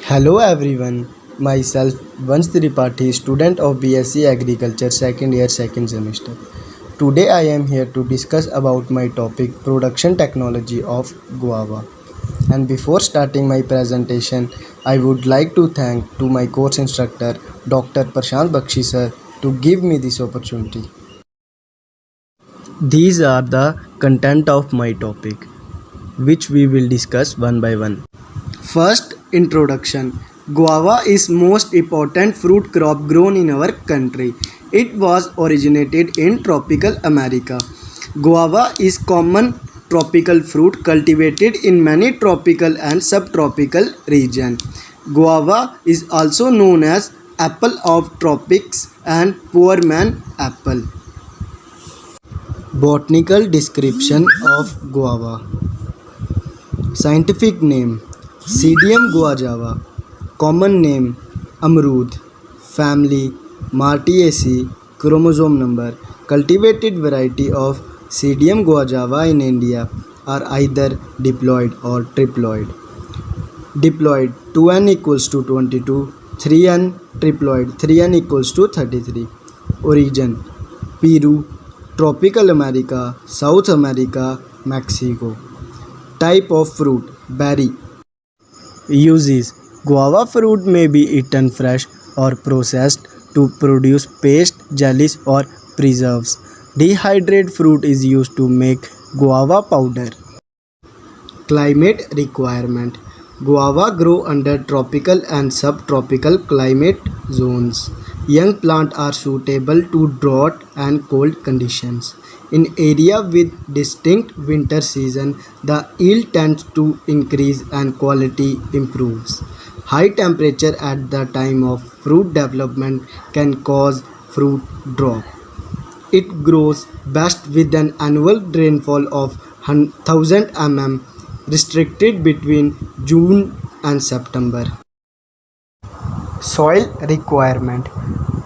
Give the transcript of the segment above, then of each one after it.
Hello everyone, myself Vansh Tripathi, student of BSc Agriculture second year second semester. Today I am here to discuss about my topic production technology of guava. And before starting my presentation, I would like to thank to my course instructor Dr. Prashant Bakshi sir to give me this opportunity. These are the content of my topic which we will discuss one by one. First, introduction. Guava is most important fruit crop grown in our country. It was originated in tropical America. Guava is common tropical fruit cultivated in many tropical and subtropical regions. Guava is also known as apple of tropics and poor man apple. Botanical description of guava. Scientific name Pseudium guajava. Common name Amrud. Family Martiaceae. Chromosome number. Cultivated variety of Pseudium guajava in India are either diploid or triploid. Diploid 2n equals to 22, 3n triploid 3n equals to 33. Origin Peru, Tropical America, South America, Mexico. Type of fruit berry. Uses guava fruit may be eaten fresh or processed to produce paste, jellies or preserves. Dehydrated fruit is used to make guava powder. Climate requirement. Guava grow under tropical and subtropical climate zones. Young plants are suitable to drought and cold conditions. In area with distinct winter season, the yield tends to increase and quality improves. High temperature at the time of fruit development can cause fruit drop. It grows best with an annual rainfall of 1000 mm restricted between June and September. Soil requirement.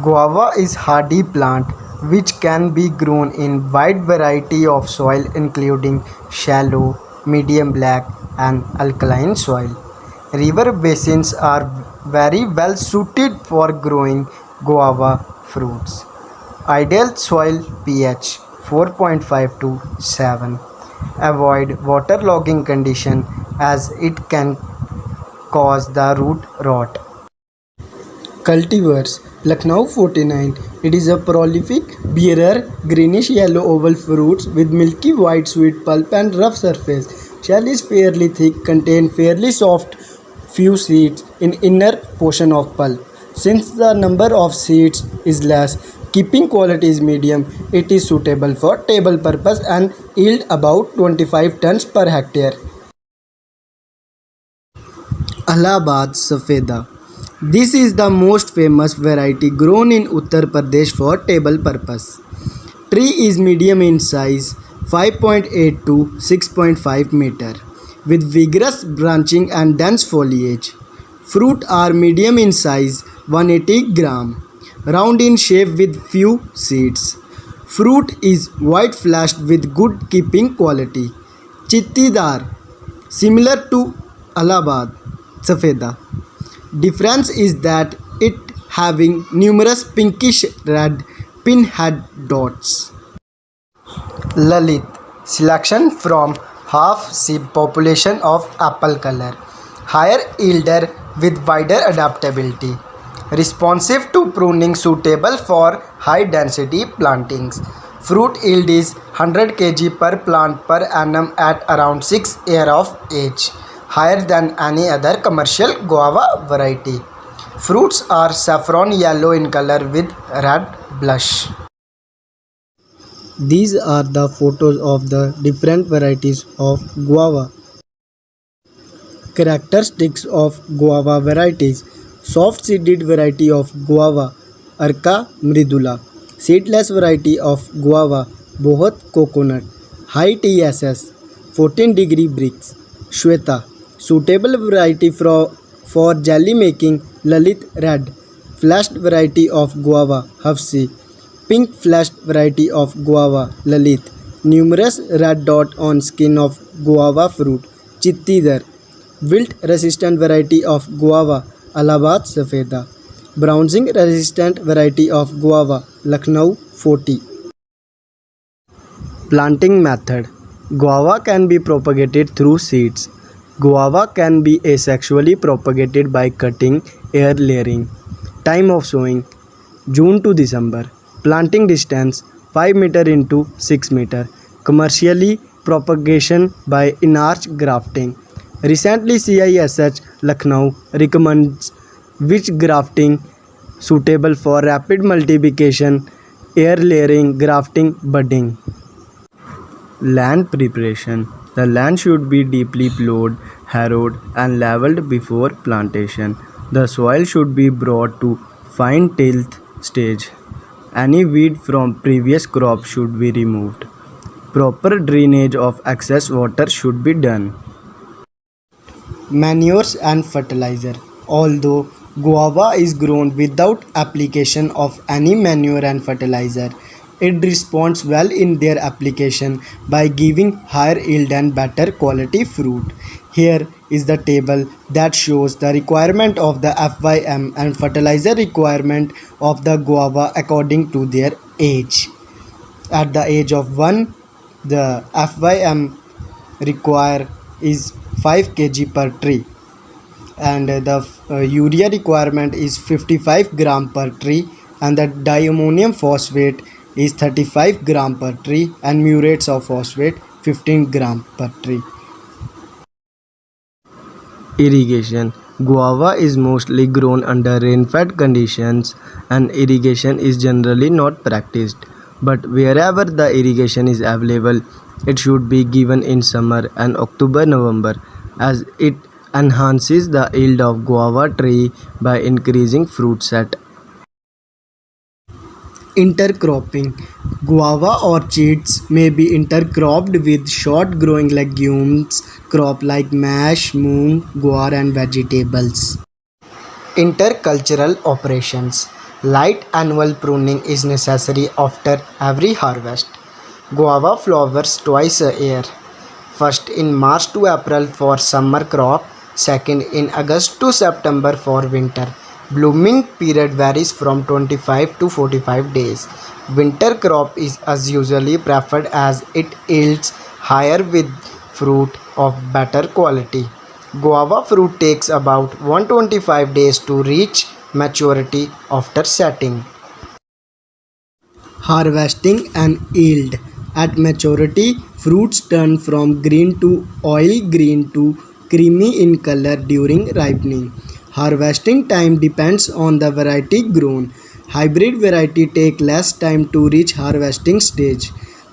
Guava is hardy plant which can be grown in wide variety of soil including shallow, medium black and alkaline soil. River basins are very well suited for growing guava fruits. Ideal soil pH 4.5 to 7. Avoid waterlogging condition as it can cause the root rot. Cultivars Lucknow 49. It is a prolific bearer greenish yellow oval fruits with milky white sweet pulp and rough surface. Shell is fairly thick, contain fairly soft few seeds in inner portion of pulp. Since the number of seeds is less, keeping quality is medium, it is suitable for table purpose and yield about 25 tons per hectare. Allahabad Safeda. This is the most famous variety grown in Uttar Pradesh for table purpose. Tree is medium in size, 5.8 to 6.5 meter, with vigorous branching and dense foliage. Fruit are medium in size, 180 gram, round in shape with few seeds. Fruit is white fleshed with good keeping quality. Chittidar, similar to Allahabad Safeda. Difference is that it having numerous pinkish red pinhead dots. Lalit, selection from half seed population of apple color. Higher yielder with wider adaptability. Responsive to pruning, suitable for high density plantings. Fruit yield is 100 kg per plant per annum at around 6 years of age, higher than any other commercial guava variety. Fruits are saffron yellow in color with red blush. These are the photos of the different varieties of guava. Characteristics of guava varieties. Soft seeded variety of guava, Arca mridula. Seedless variety of guava, Bohat coconut. High TSS, 14-degree bricks, Shweta. Suitable variety for jelly making, Lalit red. Fleshed variety of guava, Hafsi. Pink fleshed variety of guava, Lalit. Numerous red dot on skin of guava fruit, Chittidar. wilt resistant variety of guava Allahabad Safeda, browsing resistant variety of guava Lucknow 40. Planting method. Guava can be propagated through seeds. Guava can be asexually propagated by cutting, air layering. Time of sowing June to December. Planting distance 5 meter into 6 meter. Commercially propagation by in-arch grafting. Recently CISH Lucknow recommends which grafting suitable for rapid multiplication, air layering, grafting, budding. Land preparation. The land should be deeply plowed, harrowed, and leveled before plantation. The soil should be brought to fine tilth stage. Any weed from previous crop should be removed. Proper drainage of excess water should be done. Manures and fertilizer. Although guava is grown without application of any manure and fertilizer, it responds well in their application by giving higher yield and better quality fruit. Here is the table that shows the requirement of the FYM and fertilizer requirement of the guava according to their age. At the age of 1, the FYM require is 5 kg per tree, and the urea requirement is 55 gram per tree, and the diammonium phosphate is 35 gram per tree, and murates of phosphate 15 gram per tree. Irrigation. Guava is mostly grown under rain-fed conditions and irrigation is generally not practiced. But wherever the irrigation is available, it should be given in summer and October-November, as it enhances the yield of guava tree by increasing fruit set. Intercropping. Guava orchards may be intercropped with short-growing legumes crop like mash, moong, guar and vegetables. Intercultural operations. Light annual pruning is necessary after every harvest. Guava flowers twice a year. First in March to April for summer crop, second in August to September for winter. Blooming period varies from 25 to 45 days. Winter crop is as usually preferred as it yields higher with fruit of better quality. Guava fruit takes about 125 days to reach maturity after setting. Harvesting and yield. At maturity, fruits turn from green to oil green to creamy in color during ripening. Harvesting time depends on the variety grown. Hybrid variety take less time to reach harvesting stage.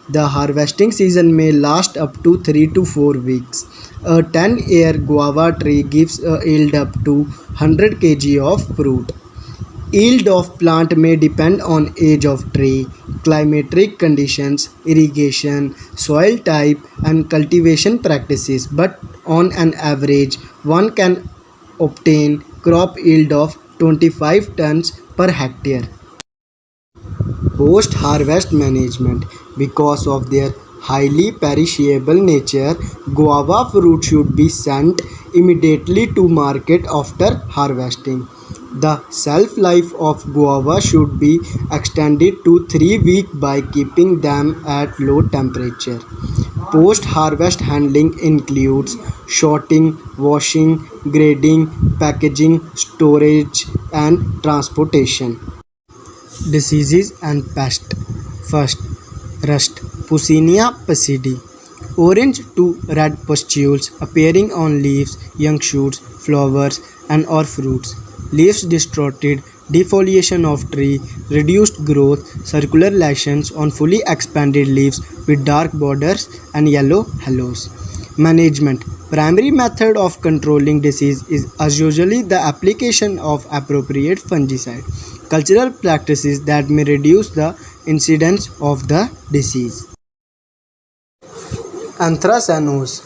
The harvesting season may last up to 3 to 4 weeks. A 10-year guava tree gives a yield up to 100 kg of fruit. Yield of plant may depend on age of tree, climatic conditions, irrigation, soil type and cultivation practices, but on an average one can obtain crop yield of 25 tons per hectare. Post-harvest management. Because of their highly perishable nature, guava fruit should be sent immediately to market after harvesting. The shelf life of guava should be extended to 3 weeks by keeping them at low temperature. Post-harvest handling includes sorting, washing, grading, packaging, storage, and transportation. Diseases and pests. First, rust. Puccinia passidi. Orange to red pustules appearing on leaves, young shoots, flowers, and or fruits. Leaves distorted, defoliation of tree, reduced growth, circular lesions on fully expanded leaves with dark borders and yellow halos. Management. Primary method of controlling disease is as usually the application of appropriate fungicide. Cultural practices that may reduce the incidence of the disease. Anthracnose,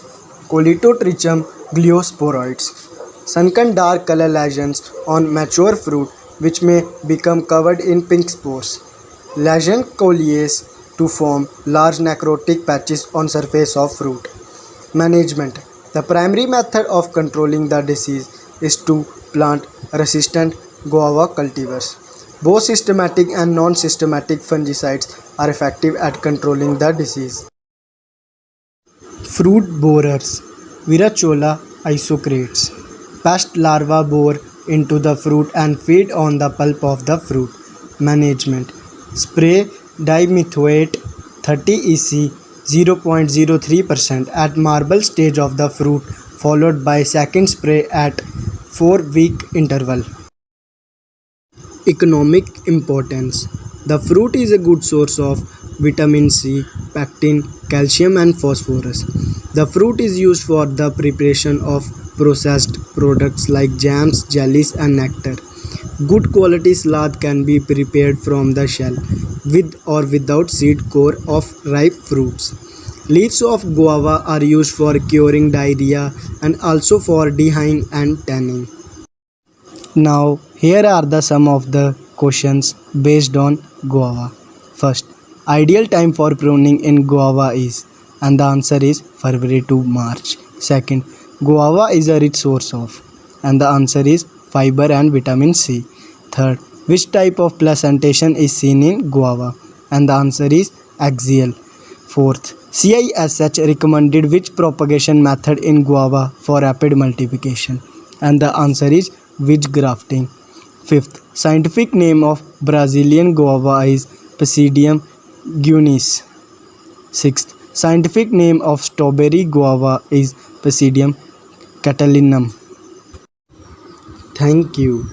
Colitotrichum gliosporoides. Sunken dark color lesions on mature fruit which may become covered in pink spores. Lesion coalesce to form large necrotic patches on surface of fruit. Management. The primary method of controlling the disease is to plant resistant guava cultivars. Both systematic and non-systematic fungicides are effective at controlling the disease. Fruit borers, Virachola isocrates. Pest larvae bore into the fruit and feed on the pulp of the fruit. Management: spray dimethoate 30 EC 0.03% at marble stage of the fruit, followed by second spray at 4-week interval. Economic importance: the fruit is a good source of vitamin C, pectin, calcium, and phosphorus. The fruit is used for the preparation of processed products like jams, jellies, and nectar. Good quality salad can be prepared from the shell, with or without seed core of ripe fruits. Leaves of guava are used for curing diarrhea and also for dyeing and tanning. Now, here are some of the questions based on guava. First, ideal time for pruning in guava is, and the answer is February to March. Second, guava is a rich source of, and the answer is fiber and vitamin C. Third, which type of placentation is seen in guava, and the answer is axial. Fourth, CISH recommended which propagation method in guava for rapid multiplication, and the answer is wedge grafting. Fifth, scientific name of Brazilian guava is Pisidium guinness. Sixth, scientific name of strawberry guava is Pisidium catalinum. Thank you.